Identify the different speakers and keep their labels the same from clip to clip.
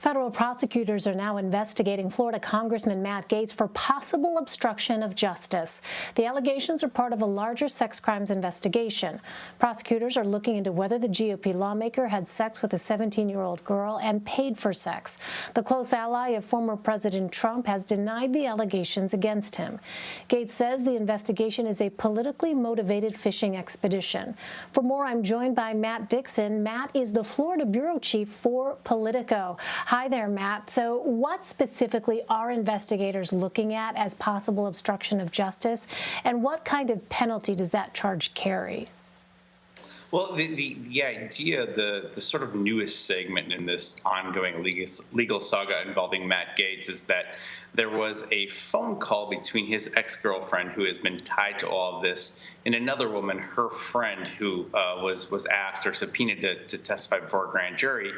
Speaker 1: Federal prosecutors are now investigating Florida Congressman Matt Gaetz for possible obstruction of justice. The allegations are part of a larger sex crimes investigation. Prosecutors are looking into whether the GOP lawmaker had sex with a 17-year-old girl and paid for sex. The close ally of former President Trump has denied the allegations against him. Gaetz says the investigation is a politically motivated fishing expedition. For more, I'm joined by Matt Dixon. Matt is the Florida bureau chief for Politico. Hi there, Matt. So what specifically are investigators looking at as possible obstruction of justice, and what kind of penalty does that charge carry?
Speaker 2: Well, the idea, the sort of newest segment in this ongoing legal saga involving Matt Gaetz is that there was a phone call between his ex-girlfriend, who has been tied to all of this, and another woman, her friend, who was asked or subpoenaed to testify before a grand jury.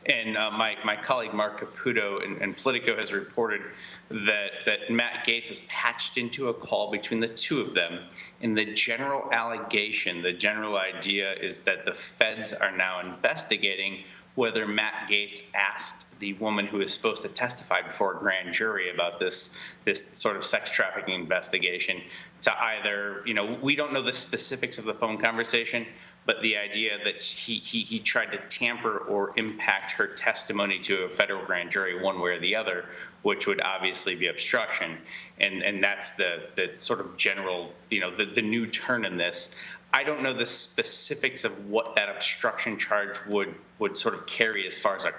Speaker 2: And my colleague Mark Caputo in Politico has reported that Matt Gaetz has patched into a call between the two of them. And the general allegation, the general idea is that the feds are now investigating whether Matt Gaetz asked the woman who is supposed to testify before a grand jury about this sort of sex trafficking investigation to either, we don't know the specifics of the phone conversation, but the idea that he tried to tamper or impact her testimony to a federal grand jury one way or the other, which would obviously be obstruction. And that's the sort of general, the new turn in this. I don't know the specifics of what that obstruction charge would sort of carry as far as a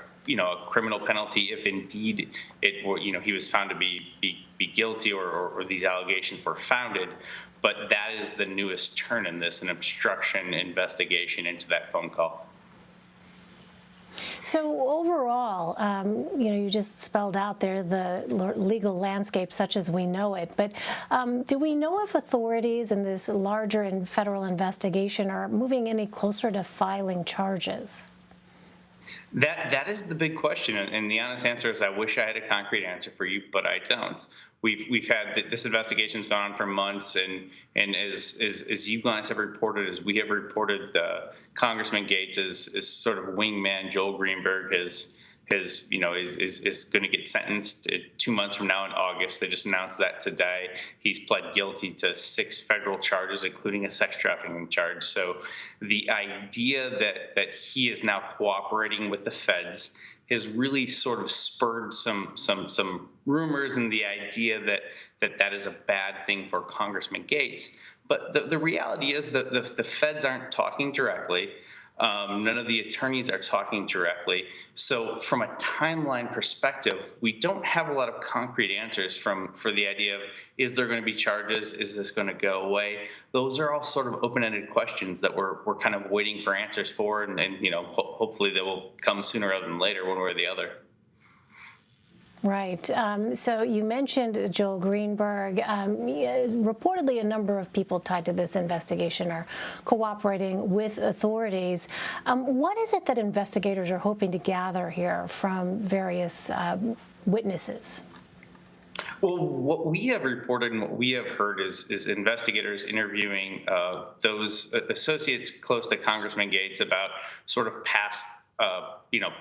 Speaker 2: criminal penalty, if indeed it were, he was found to be guilty or these allegations were founded. But that is the newest turn in this, an obstruction investigation into that phone call.
Speaker 1: So overall, you just spelled out there the legal landscape such as we know it. But do we know if authorities in this larger and federal investigation are moving any closer to filing charges?
Speaker 2: That is the big question, and the honest answer is I wish I had a concrete answer for you, but I don't. We've had this investigation's gone on for months, and as you guys have reported, as we have reported, Congressman Gaetz is sort of wingman Joel Greenberg is going to get sentenced 2 months from now in August. They just announced that today. He's pled guilty to 6 federal charges, including a sex trafficking charge. So the idea that he is now cooperating with the feds has really sort of spurred some rumors and the idea that is a bad thing for Congressman Gaetz. But the reality is that the feds aren't talking directly. None of the attorneys are talking directly. So from a timeline perspective, we don't have a lot of concrete answers for the idea of, is there going to be charges? Is this going to go away? Those are all sort of open-ended questions that we're kind of waiting for answers for, and hopefully they will come sooner rather than later, one way or the other.
Speaker 1: Right. So you mentioned Joel Greenberg. Reportedly, a number of people tied to this investigation are cooperating with authorities. What is it that investigators are hoping to gather here from various witnesses?
Speaker 2: Well, what we have reported and what we have heard is investigators interviewing those associates close to Congressman Gaetz about sort of past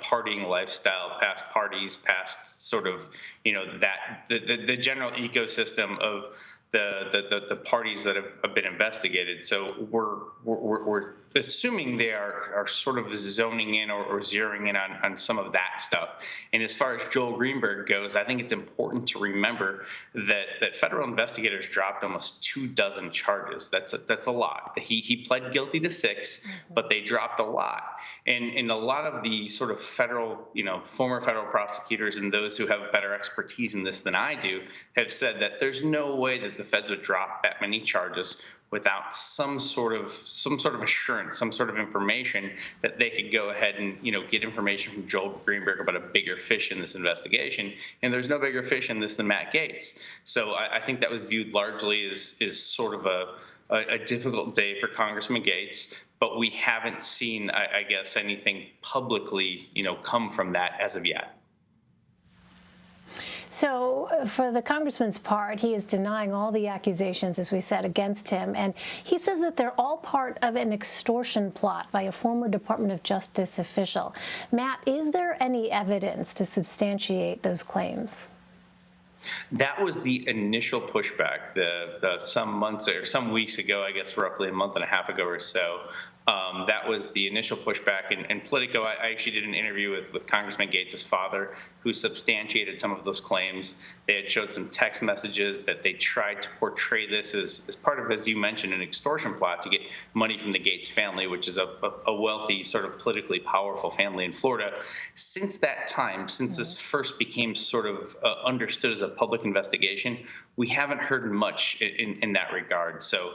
Speaker 2: partying lifestyle, past parties, past sort of, that the general ecosystem of the parties that have been investigated. So we're assuming they are sort of zoning in or zeroing in on some of that stuff. And as far as Joel Greenberg goes, I think it's important to remember that federal investigators dropped almost 24 charges. That's a lot. He pled guilty to 6, but they dropped a lot. And a lot of the sort of federal, former federal prosecutors and those who have better expertise in this than I do have said that there's no way that the feds would drop that many charges without some sort of assurance, some sort of information that they could go ahead and get information from Joel Greenberg about a bigger fish in this investigation. And there's no bigger fish in this than Matt Gaetz. So I think that was viewed largely as sort of a difficult day for Congressman Gaetz. But we haven't seen, I guess, anything publicly, come from that as of yet.
Speaker 1: So for the congressman's part, he is denying all the accusations, as we said, against him. And he says that they're all part of an extortion plot by a former Department of Justice official. Matt, is there any evidence to substantiate those claims?
Speaker 2: That was the initial pushback. Some months or some weeks ago, I guess roughly a month and a half ago or so, that was the initial pushback. And Politico, I actually did an interview with Congressman Gaetz' father, who substantiated some of those claims. They had showed some text messages that they tried to portray this as part of, as you mentioned, an extortion plot to get money from the Gaetz family, which is a wealthy, sort of politically powerful family in Florida. Since that time, since this first became sort of understood as a public investigation, we haven't heard much in that regard. So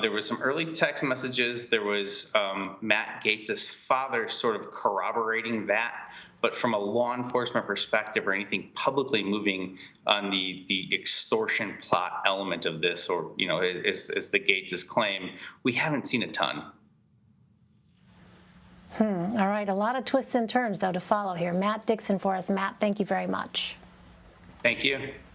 Speaker 2: there was some early text messages. There was Matt Gaetz' father sort of corroborating that. But from a law enforcement perspective or anything publicly moving on the extortion plot element of this, or, you know, as the Gaetz' claim, we haven't seen a ton.
Speaker 1: All right. A lot of twists and turns, though, to follow here. Matt Dixon for us. Matt, thank you very much.
Speaker 2: Thank you.